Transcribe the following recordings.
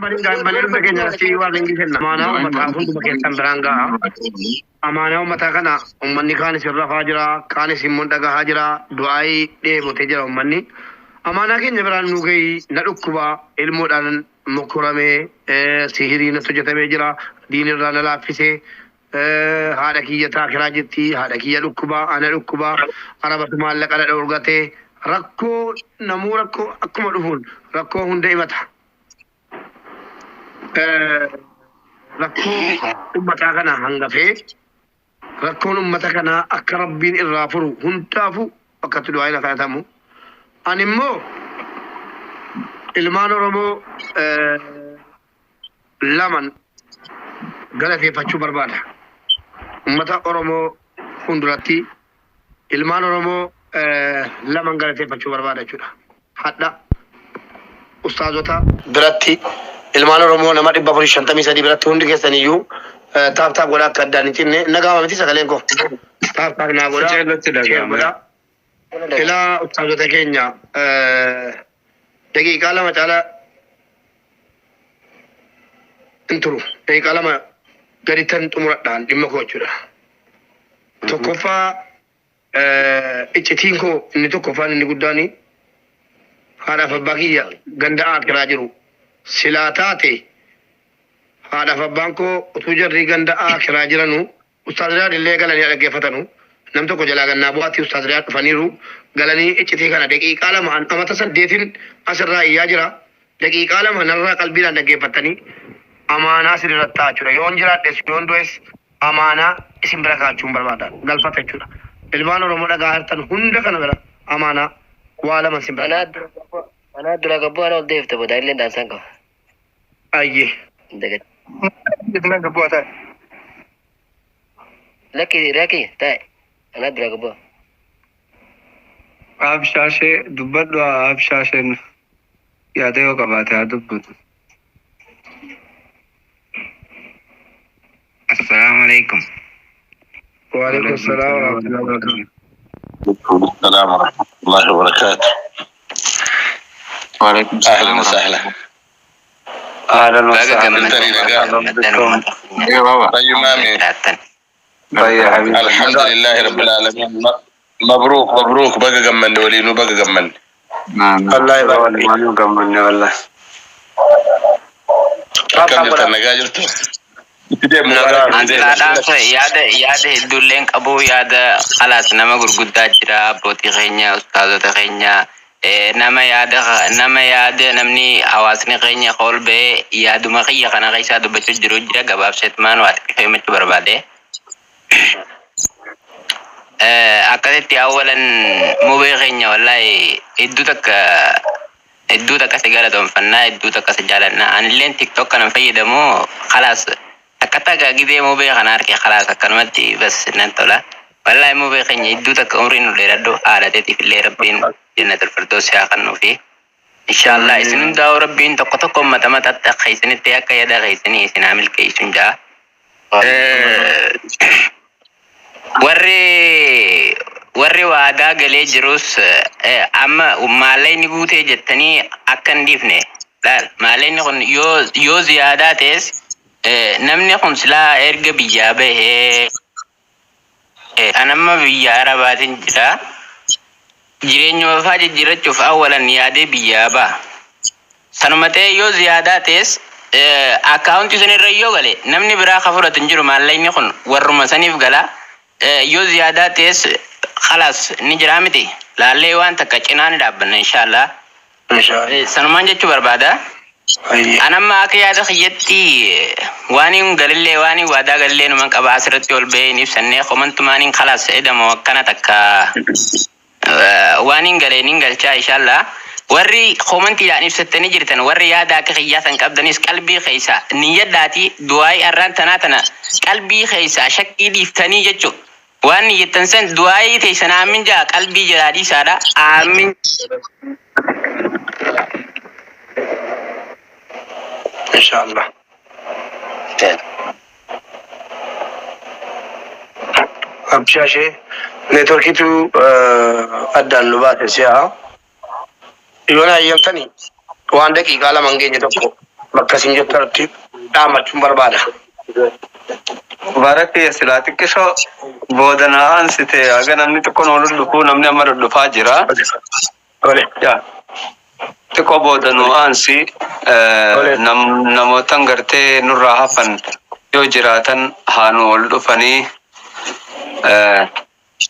Balin bakin nasi wa ringi kenna. Amana mata kun bakin tambranga. Amana mata kana ummanni kan sirra hajira kan simmun daga hajira duai de bote jira ummanni. Amana ke nyabran nugai nadukkuba ilmu dan mukurame sihiri na sujata jira dinir rana lafise hada kiyata khirajiti hada kiyadukkuba ana dukkuba arabatu malaka da urgate rakko namurakko akuma dufun rakko hunde mata rakkoo ummataa kana hangafee rakkoon ummata kana akka rabbiin irraa furu hundaafu akkatti du'aa kadhatamu. Ani immoo ilmaan Oromoo laman galateeffachuu barbaada. Ummata Oromoo hunduratti ilmaan Oromoo laman galateeffachuu barbaada jechuudha. Hadha ustaazota biratti ilmaan Oromoo nama 453 biratti hundi keessaniyyuu taaf godhaa akka addaan hin cinne nagaama miti sagaleen koo taaf naa godhaa ilaa ustaazota keenya daqiiqaa lama caalaa hin turu daqiiqaa lama gadittan xumuradhaan dhimma koo jechuudha. Tokkoffaa iccitiin koo inni tokkoffaan inni guddaanii haadhaaf abbaa kiyya ganda akiraa jiru. Silaataate haadhaaf abbaan koo utuu jarri ganda akiraa jiranu ustaaziraan illee galanii dhaggeeffatanu nam tokko jalaa gannaa bu'aatti ustaaziraan dhufaniiru galanii iccitii kana daqiiqaa lama amata 8 asirraa iyyaa jira daqiiqaa lama narraa qalbiidhaan dhaggeeffatanii amaanaa sirriirratti ta'a jechuudha. Yoon jiraadhes yoon du'es amaanaa isin bira kaachuun barbaada galfata jechuudha. Ilmaan Oromoo dhagaa hirtan hunda kana bira amaanaa waa lama isin bira. Ana dura gabbu ana oldeef ta'u daaileen daansan qaba. Ayyee. Dagat. Itna gabbu ata. Laki ta'e. Ana dura gabbu. Abshashe dubbadhu abshashen yaada yoo qabaate haa dubbatu. Assalaamu alaikum. Wa alaikum salaam wa rahmatullahi wa barakatuh. السلام ورحمة الله وبركاته. وعليكم أهلا وسهلا. أهلا وسهلا. يا بابا. طيب مامي. طيب حبيبي. الحمد لله رب العالمين. مبروك مبروك بقى جمن ولينو بقى جمن. الله يبارك فيك. ما جمن والله. كم جت النجاجرت؟ yaada hedduulleen qabu yaada khalaas nama gurguddaa jira abbootii keenya ustaazota keenya nama yaada namni hawaasni keenya qool ba'ee yaaduma kiyya kana keessaa dubbachuu jiru jira gabaabseet maan waa xiqqee himachuu barbaade. Akkasitti awwalan mubee keenya wallahi hedduu takka si galatoonfannaa hedduu takka si jaalannaa anilleen tiktok kanan fayyadamu khalaas akkata gagidee mubee kana harkee khalaas akkanumatti bas nan tola wallahi mubee keenya hedduu takka umriin nu dheeradhu haalateetiif illee rabbiin jannatul firdaus haa kennuufi inshallah isin hundaa'u rabbiin tokko ummata mataatti akka isinitti akka yaada keessanii isin haa milkeessuun jaa. Warri waadaa galee jirus amma maallayni guutee jettanii akka hin dhiifne laal maallayni kun yoo ziyaadaa ta'es namni kun silaa erga biyyaa bahee anamma biyya arabaatiin jira jireenyuma faa jijjiirrachuuf awwalan yaadee biyyaa ba'a. Sanuma ta'e yoo ziyaadaa ta'es akkaawuntii sanirra yoo gale namni biraa ka fudhatu hin jiru maallayni kun warruma saniif gala yoo ziyaadaa ta'es khalaas ni jira miti laallee waan takka cinaa ni dhaabbanna inshallah. Sanumaan jechuu barbaada. Anamma akka yaada kiyyatti waaniin galillee waaniin waadaa galillee numan qaba asirratti ol ba'ee ni ibsannee komantumaaniin khalaas edamoo akkana takka waaniin galee niin galchaa inshallah. Warri komantiidhaan ibsattanii jirtan warri yaada akka kiyyaatan qabdanis qalbii keessa niyyadhaati du'aa'ii arraan tana qalbii keessa shakkii dhiiftanii jechuudha. Waan niyyattan san du'aa'ii teessan aamin jaa qalbii jalaa dhiisaadha aamin. Inshallah. Abshashe networkitu addaan nu baate si'a yoona ayyamtanii waan daqiiqaa lama hin geenye tokko bakkasin jettarti dhaamachuun barbaada. Barakki silaati kisho boodanaan site aga namni tokko noolu dhufu namni amma dhufaa jira. Ya. Tokko boodanu ansi namootan gartee nurraa hafan yoo jiraatan haanu ol dhufanii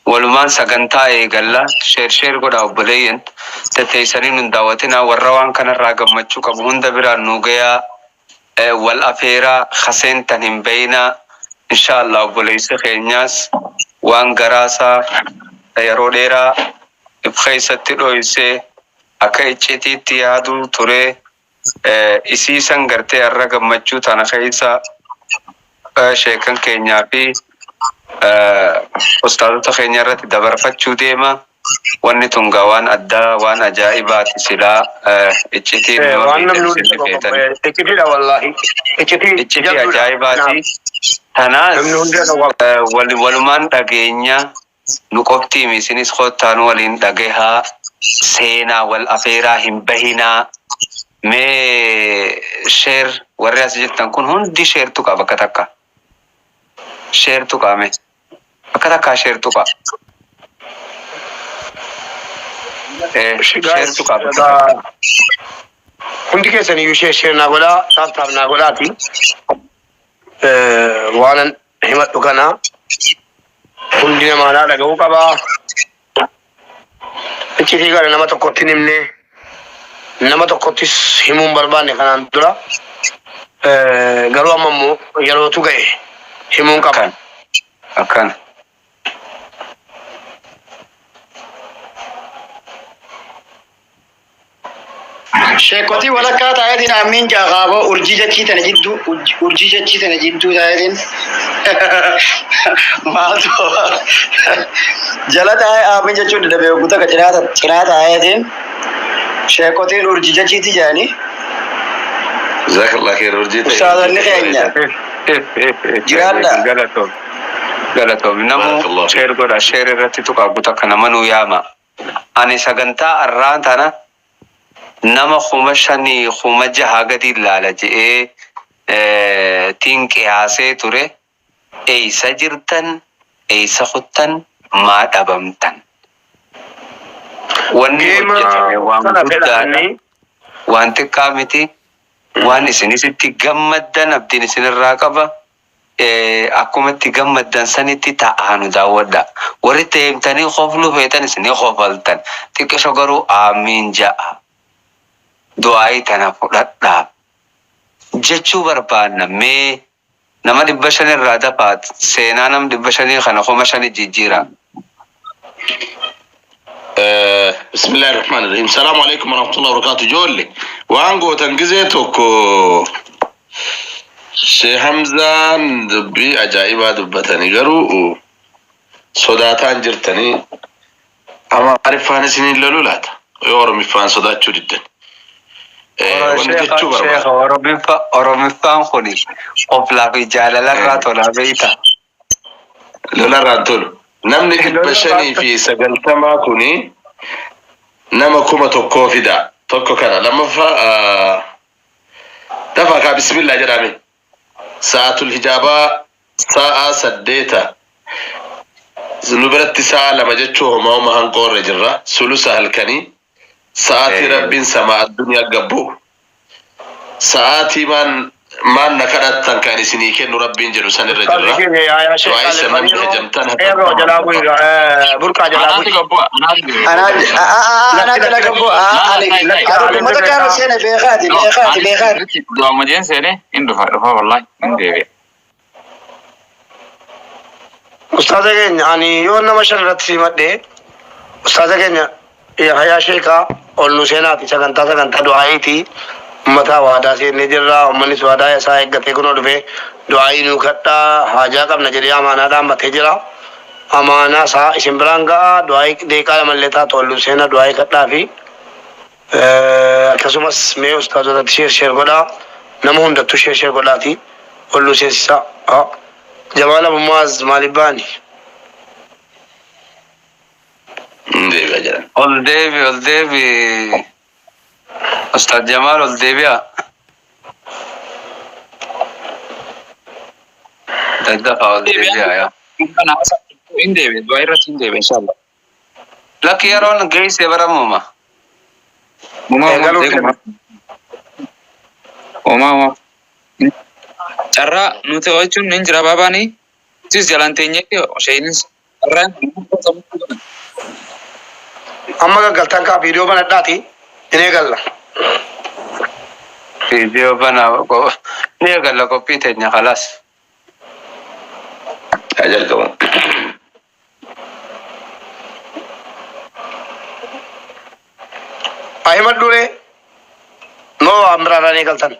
walumaan sagantaa eegalla sheer godha obboleeyyan tatteessanii nun daawwatina warra waan kanarraa gammachuu qabu hunda biraan nu gayaa wal afeeraa haseentan hin beeyna inshallah obboleessa keenyaas waan garaasaa yeroo dheeraa ibkeessatti dho'isee akka iccitiitti yaadu ture isiisan gartee har'a gammachuu tana keessa sheekan keenyaa fi ustaadota keenya irratti dabarfachuu deema wanni tun waan addaa waan ajaa'ibaati silaa iccitiin waan namni hundi qabu iccitiidha wallahi iccitii ajaa'ibaati tanaas walumaan dhageenya nu qoftiimi isinis kottaan waliin dhagehaa seenaa wal afeeraa hin bahinaa mee sheer warri as jettan kun hundi sheertu qaba akka takka sheertu qaame akka takka sheertu qaba sheertu qaba hundi keessaniyyuu sheer naa godhaa taaf naa godhaati waanan himadhu kana hundi namaadhaa dhaga'uu qabaa. Iccitii kana nama tokkotti himne nama tokkottis himuun barbaanne kanaan dura garuu amma immoo yerootu ga'e himuun qaba. Akkana. Sheekoti walakkaa taayetiin ammiin jaaqaaboo urjii jechii tana jidduu taayetiin maaltu jala taa'ee ammiin jechuun dadhabee guutaa ka cinaa taayetiin sheekotiin urjii jechiiti jedhanii Jazakallah khair urjii ta'e. ustaadonni keenya jiraadha. Galatoom namu sheer godha sheer irratti tuqaa guutaa kana manuu yaama ani sagantaa arraan tana nama kuma shanii kuma jaha gadi ilaala jedhee tiin qiyaasee ture eeysa jirtan eeysa kuttan maa dhabamtan wanni hojjetame waan guddaadha waan xiqqaa miti waan isinisitti gammaddan abdiin isinirraa qaba akkuma itti gammaddan sanitti ta'aanu daawwadha warri teemtanii qoflu feetan isinii qofaltan xiqqisho garuu aamiin ja'a du'aayi tana fudhadhaa jechuu barbaanna mee nama 500 irraa dafaat seenaa nam 500 kana kuma shani jijjiira. بسم الله الرحمن الرحيم السلام عليكم ورحمة الله وبركاته جولي وانقو تنقزيتوكو شي حمزة دبي عجائبة دبتني قرو صداتان جرتني اما عارفان سنين للولاد يورمي فان صدات جدا شيخ ورمفان خوني قبلا في جالة لرات ولا بيتا لولا رانتولو نمني البشري في سجلتما كوني نما كوما توكو فدا توكو كان لما فا دفع بسم الله جرامي ساعة الحجابة ساعة سديتا زنوبرت ساعة لما جتشو هما وما هنقور رجرة سلوسة هالكني ساعة ربين سماء الدنيا قبو ساعة ما نكرت تنكاني سنيكين ربين جلو سن الرجل يا شيخ وعيس من جمتان ايوه جلابوي بركة جلابوي أنا جل قبو أنا ما تكانوا سنة بيخاتي دو مدين سنة إن دفع والله إن ديبي أستاذ يعني يوم ما شرط في مدة أستاذ يا شيخا أولو سنة سكنتا دعائتي متا وادا سے نجرا منس وادا ایسا ایک گتے کو دے دعائی نو کھٹا حاجا کب نجریا مانا دا متے جرا امانا سا اسمبرانگا دعائی دے کا مل لیتا تو لو سینا دعائی کھٹا بھی تسمس میں استاد دا شیر گدا نمون دتو شیر گدا تھی اولو سے سا جمال معاذ مالبانی ديبي أجل الديبي أستاذ جمال الديبي تدفع الدنيا أنا أصلا إندي فيروس إندي إن شاء الله. لك يرون جيس برموما وما carraa nuti ho'achuun ni jira baabaanii sis jalaan teenyee shaynis carraan amma galtan ka video bana dati ine galla video bana ko ne galla ko pitenya khalas ajal kawan ahmad dure no amra ne galtan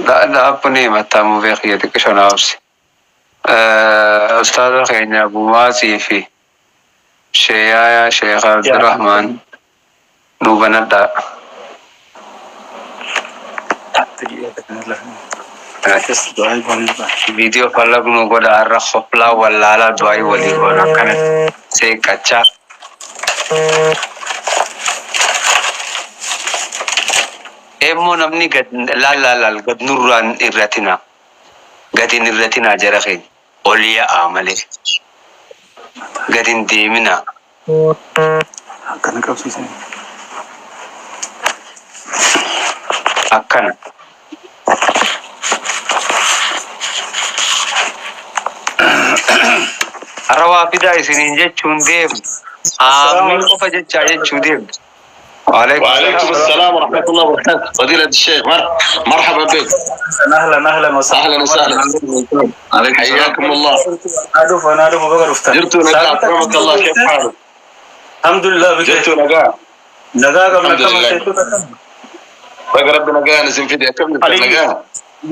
لا أبني متى مبيخية كشون أوسي أستاذ خينا أبو مازي في شيخ شيخ عبد الرحمن نوبنا دا فيديو فلق نوبنا الرخبلا ولا لا دواي ولي ولا كانت سيكاتشا emo namni gad lal gad nurran irratina gadin irratina jarahin oliya amale gadin demina akana kapsisan akana arawa bida isinin jechun dem amin ko fajecha jechun dem وعليكم السلام ورحمة الله وبركاته فضيلة الشيخ مرحبا بك أهلا وسهلا حياكم الله ألف بقر أفتح جرتوا نقاء أكرمك الله كيف حالك الحمد لله بك جرتوا نقاء قبل بقى ربنا قاء نسم فيدي أكمل نقاء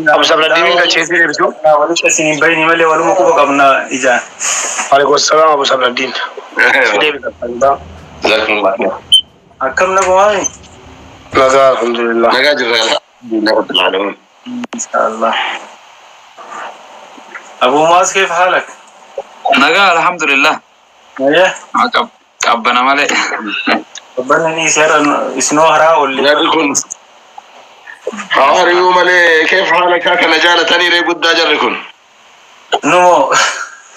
أبو سبر الدين قال شيء زي بسو ولك سنين بيني ملي ولم أكو قبنا إجا عليكم السلام أبو سبر الدين جزاكم الله خير أكم نقومي نقا الحمد لله نقا جرى الحمد لله رب العالمين إن شاء الله أبو ماز كيف حالك؟ نجا الحمد لله إيه أبنا مالي ربنا نيسير إسنو هراء اللي يكون حواري مالي كيف حالك هكا نجالة تاني ري قد داجر يكون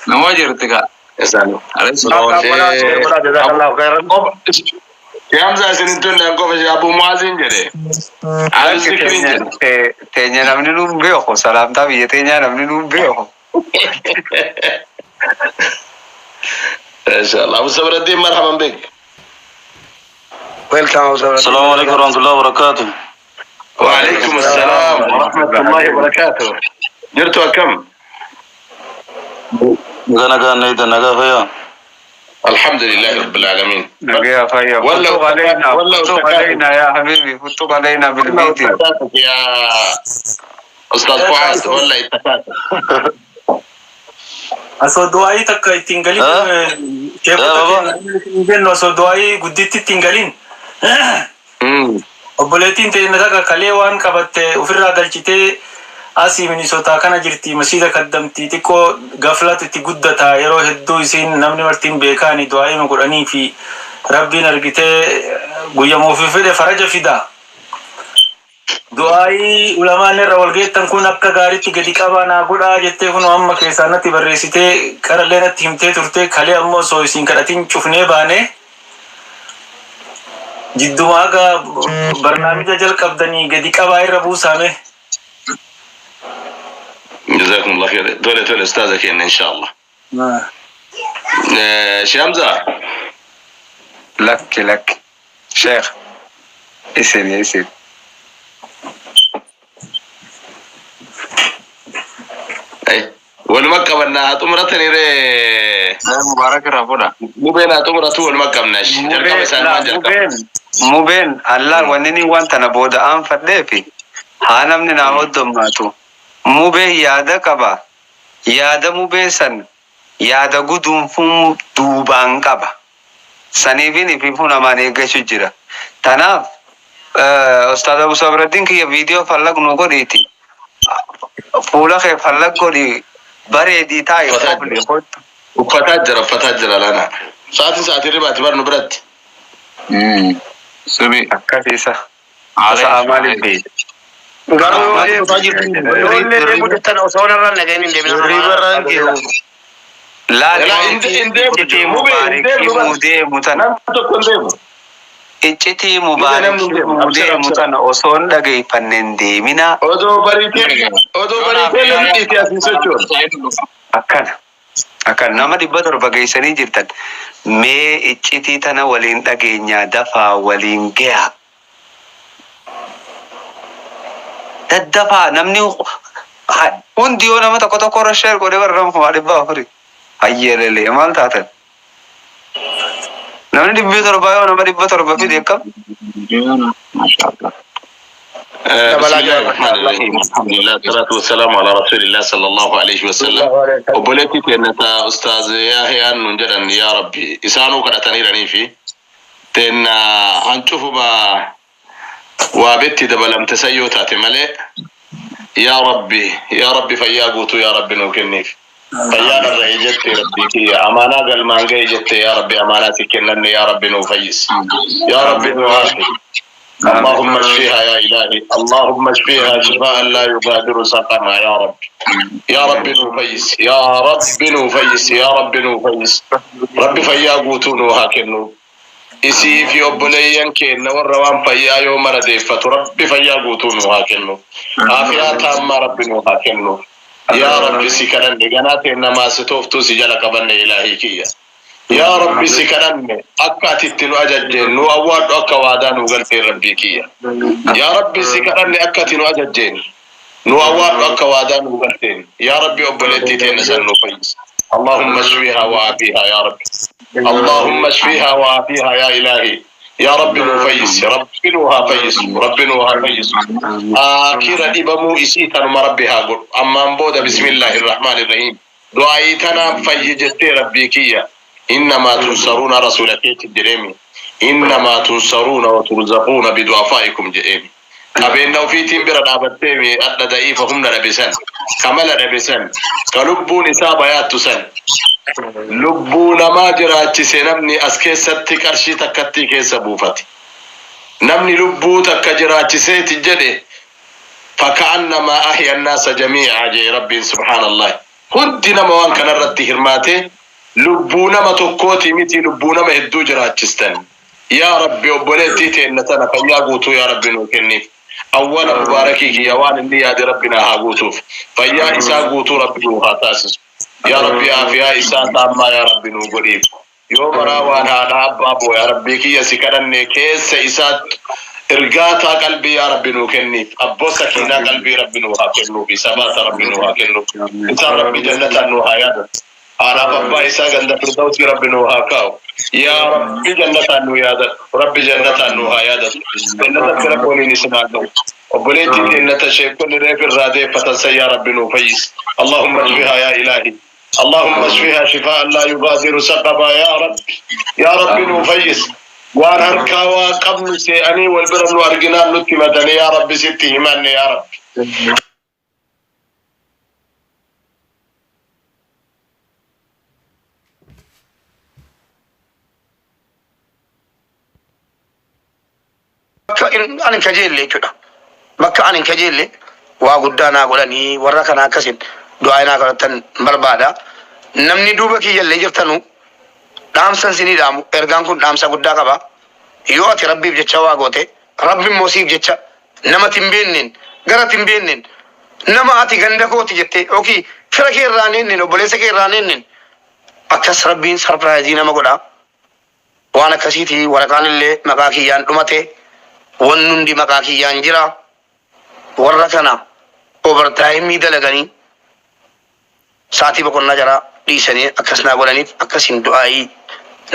نمو جرتك يا سلام جزاك الله خيرا يا همزة سنتون لأنكم أبو مازن جري على السكرين جري تينيا نمني نوم بيوخو سلام تابي تينيا نمني نوم بيوخو إن شاء الله أبو سبر الدين مرحبا بك ويلكم أبو سبر السلام عليكم ورحمة الله وبركاته وعليكم السلام ورحمة الله وبركاته جرتوا كم؟ نجا نيدا نجا فيا الحمد لله رب العالمين نجا فيا فتوب علينا يا حبيبي فتوب علينا بالفيديو يا أستاذ فؤاد ولا يتفاتك أصل دعائي تك تنقلين كيف تنقلين أصل دعائي قديت تنقلين أبولتين تنقلك كليوان كبت وفر دلشتي أسي من سوتا كنا جرتي مسيدة قدمتي تكو غفلت تقدتا يرو هدو يسين نمني مرتين بيكاني دعائي من قرآني في ربي نرغتي قيامو في فده فرج فدا دعائي علماء نرى والغيت تنكون أبكا غارتي قدي كابانا قدا جتة كنو أما كيسانة تبرسيتي كرلينة تيمتي ترتي خلي أمو سويسين كراتين چوفني باني جدو ماغا برنامج جل قبدني قدي كاباي ربو سامي جزاكم الله خير دولة أستاذك إن شاء الله شامزة لك شيخ اسم أي والمكة بنا تمرتني ري مبارك رافودا مبين تمرتو والمكة مناش مبين الله ونني وانت نبودا أم فدفي هانا من نعود ماتو مبين يادا كبا يادا مبين يادا قدوم فم دوبان كبا سنيفيني في فونا ماني جشجرا تناف أستاذ أبو صبر الدين كي فيديو فلق نقوليتي فولا خي فلق قولي بريدي تاي فتاجر لنا ساعتي ربع اعتبار نبرد سبي كفيسة على أعمال البيت Garuu ijoollee deemuu jettan osoo narraa nagaheen hin deemin. Ribarraan kee Iccitii mubaarakii tana osoo hin dhageeffanneen deemina. Odoo bariitee namni itti asiin Akkana nama 700 geessanii jirtan mee iccitii tana waliin dhageenyaa dafaa waliin gahaa. Daddafaa namni hundi yoo nama tokko irra sheer godhee barramu 400 hayyeelelee maal taatan namni 700 yoo nama 700 fide akkam. Alhamdulillah, salatu wassalamu ala rasulillah sallallahu alaihi wasallam. Obboleetti teenna ustaaz Yaahiyaan nun jedhan yaa rabbi isaanuu kadhataniiranii fi teenna hancuufuma waa betti dabalamte sayyoo taate malee yaa rabbi fayyaa guutuu yaa rabbi nuu kenniif. Fayyaa narra ejette rabbi kiyya amaanaa galmaan ga'e jette yaa rabbi amaanaa si kennanne yaa rabbi nuu fayyis. Yaa rabbi nuu haafi. اللهم اشفيها يا إلهي اللهم اشفيها شفاء لا يغادر سقما يا رب يا رب نفيس يا رب نفيس يا رب نفيس رب فيا قوتون وهاكنو إسي في أبليين كين والروان فيا يوم رديفة رب فيا قوتون وهاكنو عافيات أما رب وهاكنو يا رب سكرن لغنات إنما ستوفتو سجلك بن إلهي كيا يا رب سكرن أكات التنو أججين نو أواد أكا وادان وغلفي ربي كيا يا رب سكرن أكات نو أججين نو أواد أكا وادان وغلفين يا رب أبليتي تنسل نفيس اللهم اشفيها وعافيها يا رب اللهم اشفيها وعافيها يا إلهي يا رب نفيس رب نوها فيس رب نوها فيس آخر إبمو إسيتا مربها قل أما انبود بسم الله الرحمن الرحيم دعايتنا فيجتي ربي كيا إنما تنصرون رسولك الدريمي إنما تنصرون وترزقون بدعفائكم جئين أبين في تنبرا نابتيمي أدى دائفهم لبسان كمال لبسان كلبون إسابيات تسان لبون ما جراتي نمني أسكيستي كرشي تكتي كيس بوفتي نمني لبو تكجراتي سيتي جدي فكأنما أحيا الناس جميعا جي ربي سبحان الله هدنا موان كان رتي هرماتي لبونا ما تقوتي متي لبونا ما هدو جراتيستان يا ربي أبوليتي تينتنا فيا قوتو يا ربي نوكني أولا مباركي يوان اللي يا ربنا هاقوتوف فيا إسا قوتو ربي نوهاتاسس يا ربي عافيا إسا تاما يا ربي نوغليف يوم راوان هذا أبابو يا ربي كي يسكرني كيس إسا إرقاتا قلبي يا ربي نوكني أبو سكينا قلبي ربي نوهاكنو بسبات ربي نوهاكنو إسا ربي جنة نوهايادا أنا بابا إسا قند فردوسي ربي نوهاكاو يا ربي جنة نوهايادا ربي جنة نوهايادا جنة كربوني نسمعنا وبليتي جنة شيكون ريف الرادي فتنسى يا ربي نوفيس اللهم اشفيها يا إلهي اللهم اشفيها شفاء لا يغادر سقما يا رب نوفيس وانا هركاوا قبل سيئني والبرن وارجنال لتي مدني يا رب ستي هماني يا رب أنا كجيل لي كده bakka anin kajeelle waa guddaa naa godhanii warra kana akkasin du'aa naa godhatan barbaada. Namni duuba kiyyallee jirtanu dhaamsan sinii dhaamu ergaan kun dhaamsa guddaa qaba. Yoo ati rabbiif jecha waa goote rabbi immoo siif jecha nama timbeenneen gara timbeenneen nama ati ganda kooti jettee yookiin fira kee irraa neenneen obboleessa kee irraa neenneen akkas rabbiin sarpiraayizii nama godha. Waan akkasiiti waraqaan illee maqaa kiyyaan dhumate wanni hundi maqaa kiyyaan jira. warra kana overtime dalaganii saatii boqonnaa jara dhiisanii akkas naa godhaniif akkasiin du'aayii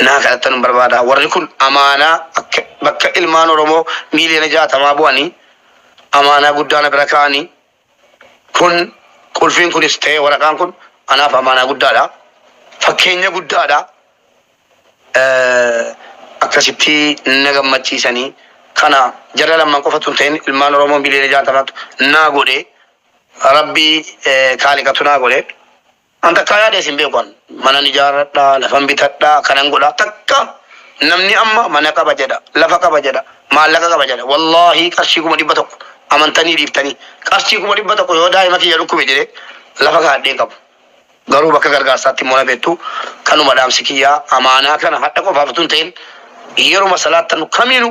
naa kadhatan barbaada. Warri kun amaanaa bakka ilmaan Oromoo miiliyoona 60 bu'anii amaanaa guddaa na bira kaa'anii kun qulfiin kunis ta'e waraqaan kun anaaf amaanaa guddaadha. Fakkeenya guddaadha. Akkasitti na gammachiisanii kana jara lamman qofatu ta'in ilmaan Oromoo miiliyoona 60 naa godhe rabbii kaaliqatu naa godhe. Anta kaya deh simbe kon mana ni jarat da lafan bitadda kanan goda takka namni amma mana ka bajada lafa ka bajada malaka ka bajada wallahi kashi kuma dibba tok amantanii dhiiftanii qarshii 100 yoo daa'ima kiyya dhukkube jedhee lafa kaadhee qabu. Garuu bakka gargaarsaatti immoo na beektu kanuma dhaamsi kiyyaa amaanaa kana hadha qofaaf tun ta'in yeruma salaattan kamiinu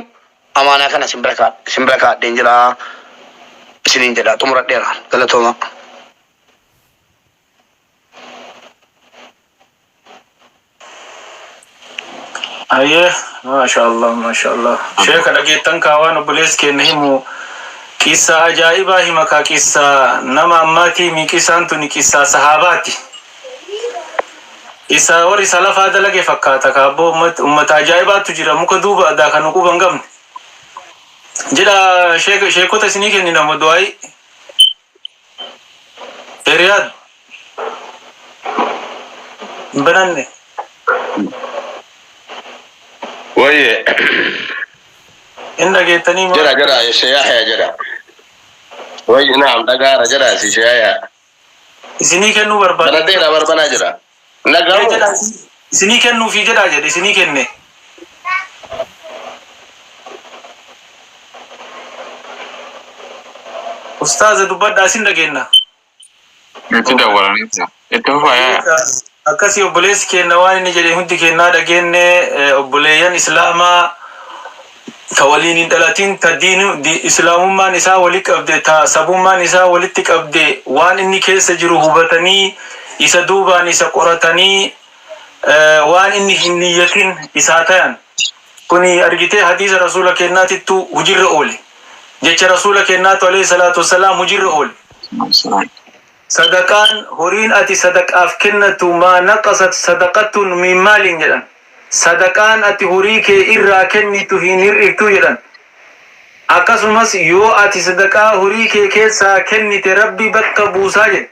amaanaa kana simbira kaadheen jira isiniin jedha xumuradheera galatooma. Aye, mashallah. Sheikh dhageettan kaawaan obbolees kenna himu qissa ajaa'ibaa hima ka qissa nama ammaatii mi qissaan tuni qissa sahabaati. Isa warri salafaa dalage fakkaata ka abbo ummata ajaa'ibaatu jira muka duuba addaa kan quba hin qabne. Jedha sheekota isinii kennina modu'aayi. Riyaad. Bananne. Waye. Inda geetanii jira Yahya jira. Waye naam dhagaara jira si Yahya. isinii kennuu barbaada. Banadeera barbana jira. Nagamu. Isinii kennuu fi jedhaa jedhe isinii kenne. Ustaaza dubbadhaa isin dhageenya. Nuti dawwalaniisa. Itti fufaa Akkasii obboleessi kenna waan inni jedhe hundi kennaa dhageenne obboleeyyan islaamaa ta waliin hin dhalatin ta islaamummaan isaa walitti qabde ta sabummaan isaa walitti qabde waan inni keessa jiru hubatanii isa duubaan isa qoratanii waan inni hin niyyatin isaa tayan kuni argitee hadiisa rasuula kennaatittu hujirra oole jecha rasuula kennaatu alayhi salaatu wassalaam hujirra oole sadaqaan horiin ati sadaqaaf kennatu maa naqasat sadaqatun min maalin jedhan sadaqaan ati horii kee irraa kennitu hin hir'iftu jedhan akkasumas yoo ati sadaqaa horii kee keessaa kennite rabbi bakka buusaa jedhe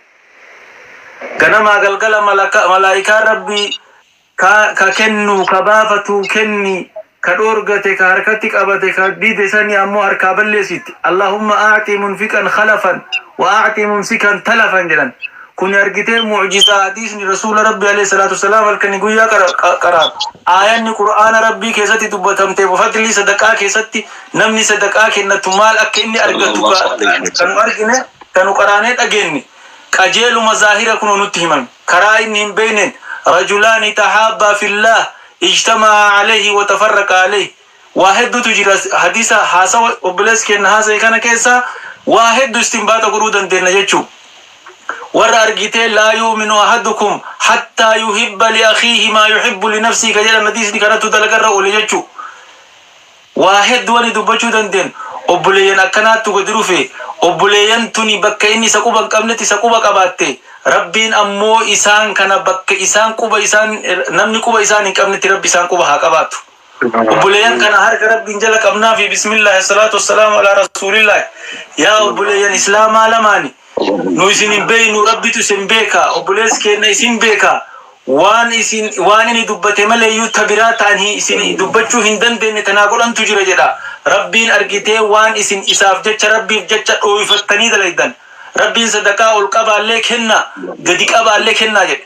ganamaa galgala malaa'ikaan rabbi ka kennu ka baafatu kenni ka dhoorgate ka harkatti qabate ka dide sani ammoo harkaa balleessitti allahumma aati munfiqan khalafan wa aati mumsikan talafan jedhan kun argitee mu'jizaa hadiisni rasuula rabbi alayhi salatu wassalaam halkani guyyaa qaraan aayanni qur'aana rabbii keessatti dubbatamte fadlii sadaqaa keessatti namni sadaqaa kennatu maal akka inni argatu kan argine kan qaraanee dhageenye qajeeluma zaahira kun nutti himan karaa inni hin beeynen rajulaani tahabba fillah ijtamaa alayhi wa tafarraqa alayhi waa hedduutu jira hadiisa haasawa obbolees kenna haasa'e kana keessa waa hedduu istinbaata godhuu dandeenya jechuudha warra argitee laa yu'minu ahadukum hattaa yuhibba li akhiihi maa yuhibbu li nafsihi ka jedhan hadiisni kanattu dalagarra oole jechuudha waa hedduu wani dubbachuu dandeen obboleeyyan akkanaattu gadi dhufe obboleeyyan tuni bakka inni isa quba hin qabnetti isa quba qabaatte rabbiin ammoo isaan kana bakka isaan quba isaan namni quba isaan hin qabnetti rabbi isaan quba haa qabaatu obboleeyyan kana harka rabbiin jala qabnaa fi bismillah salatu wassalaamu ala rasulillah yaa obboleeyyan islaamaa lamaani nu isin hin beeynu rabbitu isin beeka obboleessi kenna isin beeka waan inni dubbate malee iyyuu tabiraa ta'anii isin dubbachuu hin dandeenye tanaa godhantu jira jedha rabbiin argitee waan isin isaaf jecha rabbiif jecha dhooyfattanii dalaydan rabbiin sadaqaa ol qabaallee kenna gadi qabaallee kennaa jedhe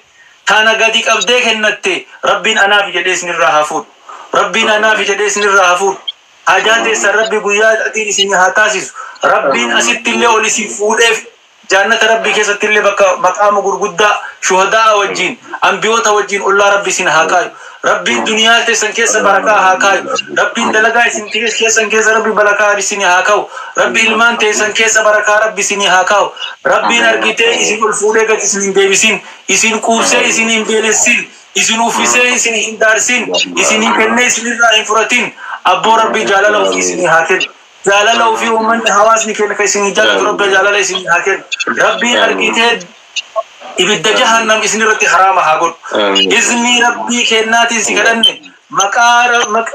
tana gadi qabdee kennatte rabbiin anaaf jedhee isinirraa hafuudha rabbiin anaaf jedhee isinirraa hafuudha hajaa teessan rabbi guyyaa atiin isin haa taasisu rabbiin asittillee ol isin fuudheef jannata rabbi keessatti illee bakka maqaama gurguddaa shuhadaa wajjin anbiyoota wajjin ollaa rabbi isin haa kaayu rabbiin duniyaa teessan keessa barakaa haa kaayu rabbiin dalagaa isin keessan keessa rabbi barakaa isin haa kaayu rabbi ilmaan teessan keessa barakaa rabbi isin haa kaayu rabbiin argitee isin ol fuudhee gad isin hin deebisin isin quubsee isin hin beelessin isin uffisee isin hin daarsin isin hin kennee isinirraa hin furatin abboo rabbi jaalala ofii isin haa kennu جالله وفي ومن حواسني كنا كيسين جالله رب جالله إسني هكذا ربي أرجيته إبدا جهنم إسني رتي حرام هاقول إسني ربي كناتي سكرني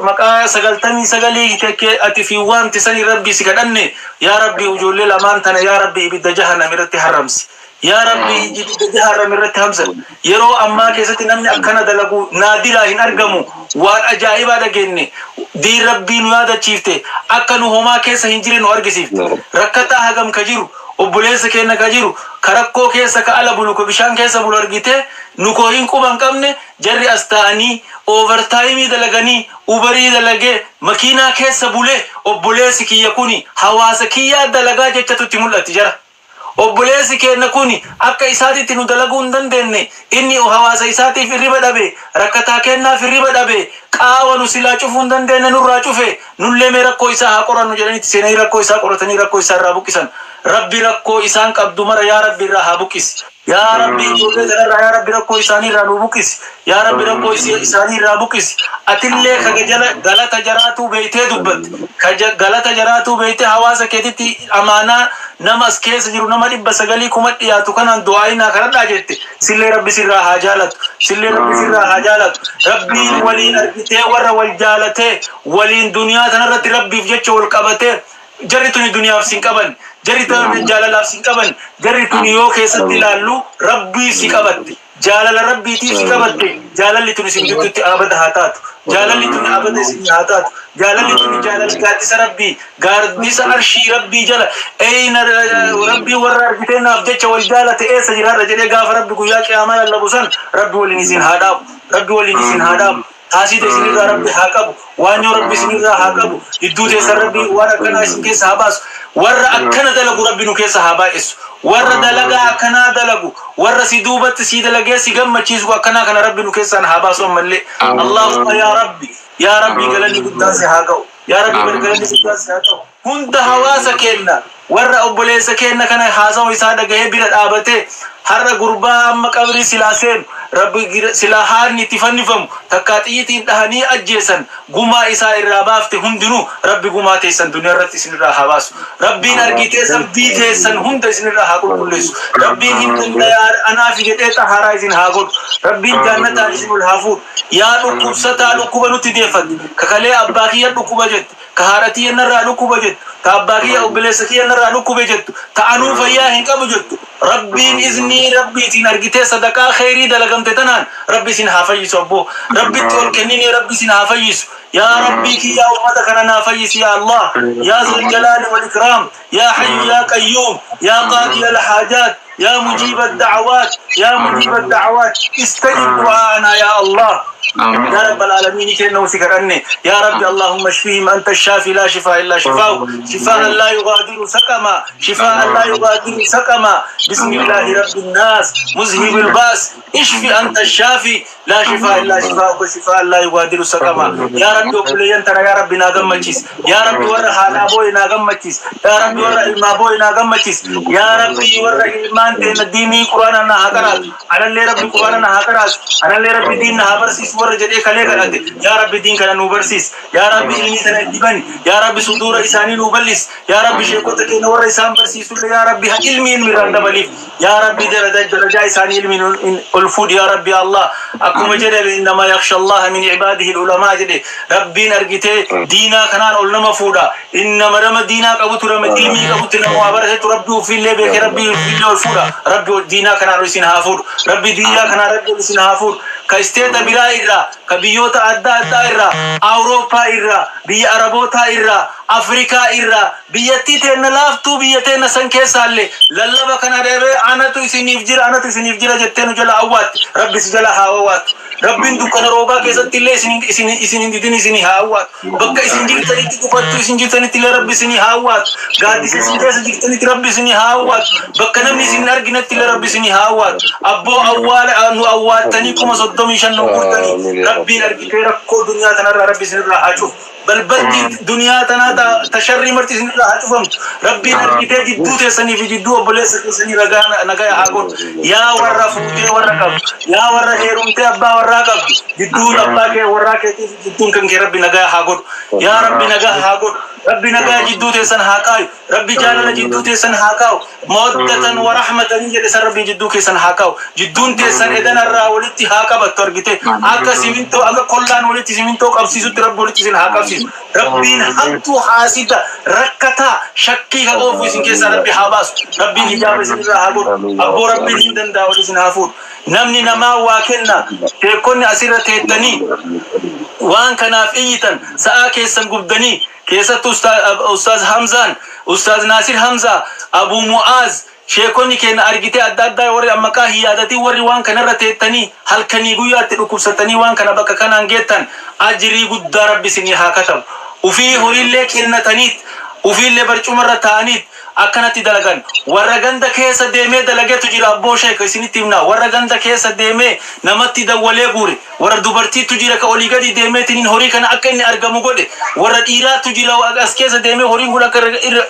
مكار سجلتني سجلي تك أتفي وان تسني ربي سكرني يا ربي وجول الأمان تنا يا ربي إبدا جهنم رتي حرامس يا ربي إبدا جهنم رتي همسة يرو أما كيستي نمني أكنا دلقو نادرا هن أرجمو وان أجائب هذا جنني دي ربي نوادا تشيفته أكنو هما كيسا هنجرين وارجسيفته ركتا هجم كجيرو obboleessa keenya ka jiru karakkoo keessa ka ala bulu ko bishaan keessa bulu argite nu ko hin quban qabne jarri as ta'anii overtime dalaganii uberii dalagee makiinaa keessa bulee obboleessi kiyya kuni hawaasa kiyyaa dalagaa jechatutti mul'atti jira. Obboleessi keenya kuni akka isaatitti nu dalaguu hin dandeenye inni hawaasa isaatiif hirriba dhabe rakkataa kennaaf hirriba dhabe qaawa nu silaa cufuu hin dandeenye nurraa cufe nullee mee rakkoo isaa haa qorannu jedhanitti seenanii rakkoo isaa qoratanii rakkoo isaa irraa buqqisan. Rabbi rakkoo isaan qabdu mara yaa Rabbi irraa haa buqqisi. يا ربي جودة ترى يا ربي ركو إساني رانو بكيس يا ربي ركو إساني رابكيس أتلي خجلا غلط جراتو بيته دبت غلط جراتو بيته حواسه كتير أمانة نماز كيس جرو نمادي بسغلي كمت يا تكان دعائنا خرط أجت سلّي ربي سرّا حاجالت سلّي ربي سرّا حاجالت ربي ولين أربيته ورا والجالته ولين دنيا تنرت ربي في جتشول كبته جريتوني دنيا في سنكبن جريتوني جالال في سنكبن جريتوني يو كيس تلالو ربي سكبت جالال ربي تي سكبت جالال لتوني سنجتوتي أبد هاتات جالال لتوني أبد سنجاتات جالال لتوني جالال قادس ربي قادس أرشي ربي جل أين ربي ورّا رجتين أبدتش والجالة إيه سجرا رجلي قاف ربي قياك أمان الله بسان ربي ولنسين هاداب ربي ولنسين هاداب تاسي تسني ربي حاكب وانيو ربي سني حاكب يدو تسر ربي ورّا كنا سنكي صحاباس ورّا أكنا دلقو ربي نكي صحابا إس ورّا دلقا أكنا دلقو ورّا سيدوبت سيدلقا سيقم مچيزو أكنا كنا ربي نكي صحاباس ومالي اللهم يا ربي قلني قداسي حاكو يا ربي قلني قداسي حاكو هند حواسا كينا ورّا أبوليسا كينا كنا حاسا ويسادا قهي بيرت آبته هر غربا أما قبري سلاسين ربي سلاحان نتفنفم تكاتيتين دهني أجيسن غما إسا إرابافت هندنو ربي غما تيسن دنيا رت سن راحواس ربي نرجي تيسن بي تيسن هند سن راحكول كلس ربي هندن ديار أنا في جدة تهارا سن هاقول ربي جنة سن الحافور يا لكوب ستا لكوب نتديفت كخلي أباكي لكوب جد كهارتي نرى لكوب جد كأباكي أو بلسكي نرى لكوب جد تعنو فيا هنك بجد ربي إذني ربي تنرجي صدقة خيري دلقم تتنان ربي سن حافيس أبو ربي تقول كنيني ربي سن حافيس يا ربي كي يا أمتك أنا نافيس يا الله يا ذو الجلال والإكرام يا حي يا قيوم يا قاضي الحاجات يا مجيب الدعوات يا مجيب الدعوات استجب دعاءنا يا الله يا رب العالمين كنا وسكرني يا رب اللهم اشفيهم أنت الشافي لا شفاء إلا شفاء شفاء لا يغادر سقما شفاء لا يغادر سقما بسم الله رب الناس مذهب الباس اشفي أنت الشافي لا شفاء إلا شفاء وشفاء لا يغادر سقما يا رب وكلي أنت يا رب ناقم مجلس يا رب ورا حالا بوي ناقم مجلس يا رب ورا إلما بوي ناقم مجلس يا رب ورا إلمان تين الديني قرآن أنا هكرات أنا اللي رب قرآن أنا هكرات أنا اللي رب دين هابرسيس ورا جدي خليه كرات يا رب دين كنا نوبرسيس يا رب علمي كنا دبن يا رب صدور إنساني نوبلس يا رب شيكو تكين ورا إنسان برسيس يا رب علمي ميراندا بليف يا رب درجة إنساني علمي الفود يا رب يا الله أكو جدل إنما يخشى الله من عباده العلماء جدي ربي نرجته دينا كنان علما فودا إنما رم دينا كبوت رم علمي كبوت نوابره ربي في اللي بك ربي في اللي الفودا ربي دينا كنان رسين هافور ربي دينا كنان ربي رسين هافور كاستيتا بلا إيرا كبيوتا أدا إيرا أوروبا إيرا بي عربوتا إيرا أفريقيا إيرا بيتي تنا لافتو بيتي نسنكي سالي للا بكنا ربي أنا تو إسنيف جرا جتنو جلا أوات ربي سجلا هاوات ربي دكان روبا كيسة تلي إسنين ديتني إسني هاوات بكا إسنين جرتني تكوباتو إسنين جرتني تلي ربي إسني هاوات غادي إسنين جرتني ربي إسني هاوات بكا نمني إسنين أرجنا تلي ربي إسني هاوات أبو أول أنو أوات تاني كم صدّم إيشان نقولتني ربي أرجي كيركو دنيا تنار ربي إسني راح أشوف بل دنيا تنا تشري مرتي سني راح أشوفهم ربي أرجي جدّو تسني في جدّو بلس تسني رجعنا نجاي هاقول يا ورا فوتي ورا كم يا ورا هيروم تأبا ورا كم جدّو أبا كي ورا كي جدّو كم كي ربي نجاي هاقول يا ربي نجاي هاقول ربي نجاي جدّو تسن هاكاي ربي جالنا جدّو تسن هاكاو مودة ورحمة نيجي تسن ربي جدّو كيسن هاكاو جدّو تسن إذا نرى ولتي هاكا بترجته أكا سيمنتو أكا كلان ولتي سيمنتو كابسيسو ترب ولتي سن هاكابسيس ربي نحطو حاسيتا ركتا شكي هاوفو سن كيسن ربي حاباس ربي هجاب سن هاقول أبو ربي هندن داولي سن هافور نمني نما واكلنا تكون أسيرة تهتني وان كان في إيتن ساكي سنقبدني كيست أستاذ حمزان أستاذ ناصر حمزة أبو معاذ شيكوني كان أرجيتي أدادا وري أمكا هي أدتي وري وان كان رتيتني هل كان يقول ركوبستني وان كان بك كان أنجتن أجري قد ربي سني هكذا وفي هوري لك إن تنيت وفي اللي برجو مرة تانيت أكنتي دلقان ورغندا كيسا ديمي دلقه تجير أبو شيء كيسيني تيمنا ورغندا كيسا ديمي نمتي دولي غوري ور دوبرتي تجير كأوليغا دي ديمي تنين هوري كان أكني أرغمو غودي ور إيرا تجير وأس كيسا ديمي هوري غولا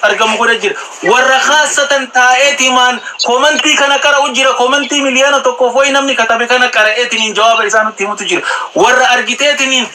أرغمو غودي جير ور خاصة تايتي مان كومنتي كان كارا وجير كومنتي مليانا توقفوي نمني كتابي كان كارا تنين جواب إسانو تيمو تجير ور أرغيتي تنين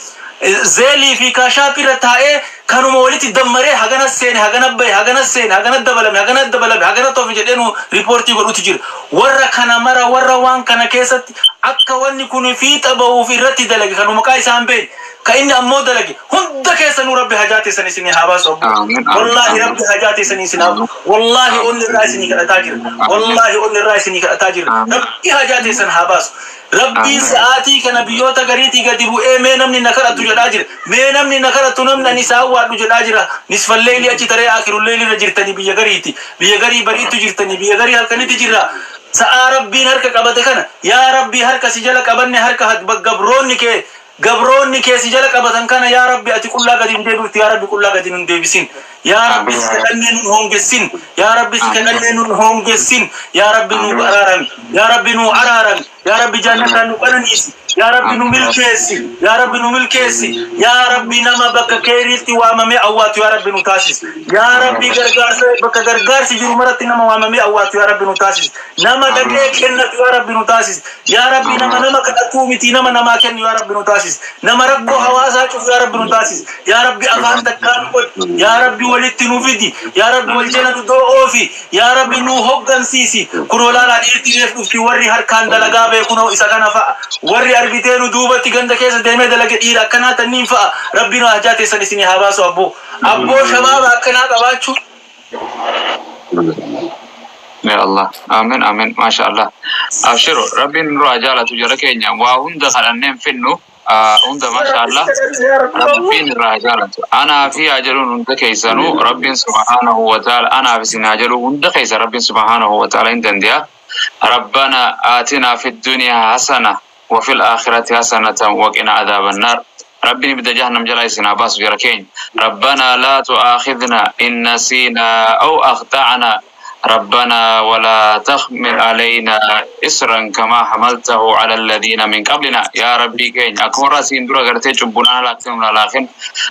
زيلي في كاشابي رتائي كانوا مولتي دمري هاغنا السين هاغنا بي هاغنا السين هاغنا الدبلم هاغنا الدبلم هاغنا توفي جدينو ريبورتي قلو تجير ورا كان مرا ورا وان كان كيست أكا واني كوني في تباو في رتي دلقي كانوا مكاي سامبين كأني أمو دلقي هند كيسا ربي حاجاتي سنسيني هاباس والله ربي حاجاتي سنسيني والله أولي الرئيسيني كالتاجر والله أولي الرئيسيني كالتاجر ربي حاجاتي سن هاباس ربي ساعتي كنبيوتا غريتي قدبو مينمني نكرة تجلاجر مينمني نكرة تنمنا نساء وادو جلاجر نصف الليل أجي ترى آخر الليل نجرتني بيغريتي بيغري بريتو جرتني بيغري هلكني تجرا سا ربي هرك قبتكنا يا ربي هرك سجلك أبني هرك هد قبروني كي سجلك أبتن كان يا ربي أتي كل قد ندبت يا ربي كل قد ندبسين يا ربي سكنن هون جسين يا ربي سكنن هون جسين يا ربي نو عرارن يا ربي نو عرارن يا ربي جنة نو بنيسي يا ربي نو ملكيسي يا ربي نو ملكيسي يا ربي نما بك كيريتي وامامي أوات يا ربي نو تاسيس يا ربي غرغارس بك غرغارس جرو مرتي نما وامامي أوات يا ربي نو تاسيس نما دقيق كنت يا ربي نو تاسيس يا ربي نما كتومتي نما كن يا ربي نو تاسيس نما ربو حواسا شوف يا ربي نو تاسيس يا ربي أفان تكان يا ربي ولدت نوفيدي يا ربي والجنة دو أوفي يا ربي نو هوغان سيسي كرولا لا إرتيف في وري هركان دلقا بيكونو إساقنا فا وري أربيتينو دوبتي غند كيسا ديمي دلقا إيرا كنا تنين فا ربنا هجاتي سنسيني هاباسو أبو شباب أكنا قباتشو يا الله آمين آمين ما شاء الله أبشروا ربي نروح جالة تجركينيا وهند خلنين فينو هند ما شاء الله ربي نروح جالة أنا في أجلون هند كيسانو ربي سبحانه وتعالى أنا في سناجلو هند كيس ربي سبحانه وتعالى إندنديا ربنا آتنا في الدنيا حسنة وفي الآخرة حسنة وقنا عذاب النار ربي نبدأ جهنم جلاي سناباس جركين ربنا لا تؤاخذنا إن نسينا أو أخطأنا ربنا ولا تحمل علينا إسرا كما حملته على الذين من قبلنا يا ربي كين أكون راسين درا غرتي جبنا لكن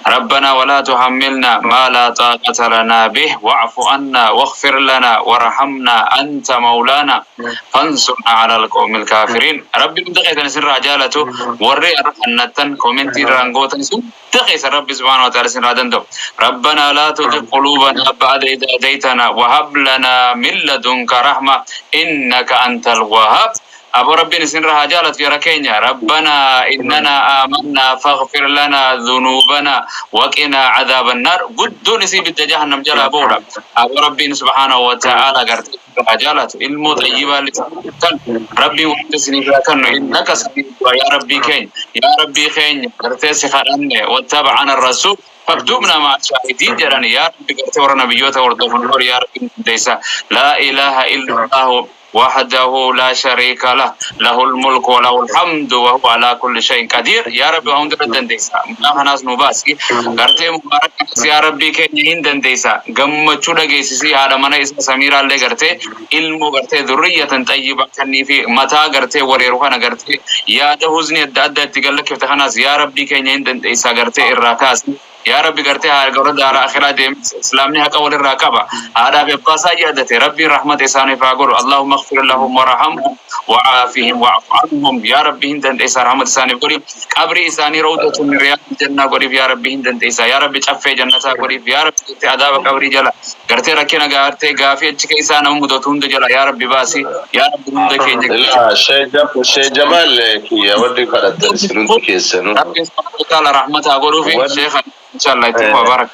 ربنا ولا تحملنا ما لا طاقة لنا به واعف عنا واغفر لنا وارحمنا أنت مولانا فانصرنا على القوم الكافرين ربي بدقيت نسر رجالته وري النتن كومنتي رانغوتن دقيت ربي سبحانه وتعالى سن رادندو ربنا لا تزغ قلوبنا بعد إذ هديتنا وهب لنا من لدنك رحمة إنك أنت الوهاب أبو ربي نسن رجالة في ركينيا ربنا إننا آمنا فاغفر لنا ذنوبنا وقنا عذاب النار قد نسيب جهنم جل أبورا أبو ربي سبحانه وتعالى قرت رجالة المطيبة ربي وحدثني فكن إنك سبيل يا ربي كين يا ربي كين قرت سخرني واتبعنا الرسول فاكتبنا مع الشاهدين جراني يا ربي قرت ورنا بيوتا وردفن يا ربي ليس لا إله إلا الله وحده لا شريك له له الملك وله الحمد وهو على كل شيء قدير يا ربي هم دردن ديسا ناس نوباسي غرتي مبارك يا ربي كين دنديسا غمچو دغيسي على من اسم سمير الله غرتي علم غرتي ذريه طيبه كني في متى غرتي وريروها غرتي يا دهوزني داد تغلك فتخناس يا ربي كين دنديسا غرتي الراكاس يا ربي قرتي هارجور دار آخرة ديم إسلامي هكا ولي الراكبة هذا بقصة جادتي ربي رحمة إساني فاقول اللهم اغفر لهم ورحمهم وعافهم وعف عنهم يا ربي هندن إسا رحمة إساني قولي قبري إساني روضة من رياض الجنة قولي يا ربي هندن إسا يا ربي شفي جنة قولي يا ربي عذاب قبري جلا قرتي ركينا قارتي قافية چك إسانا مدوتون جلا يا ربي باسي يا ربي هندن كي لا شيء جمال يا ودي قرأت سنون كيسانو ربي سبحانه وتعالى رحمة أقولوا في شيخ إن شاء الله يتوب وبارك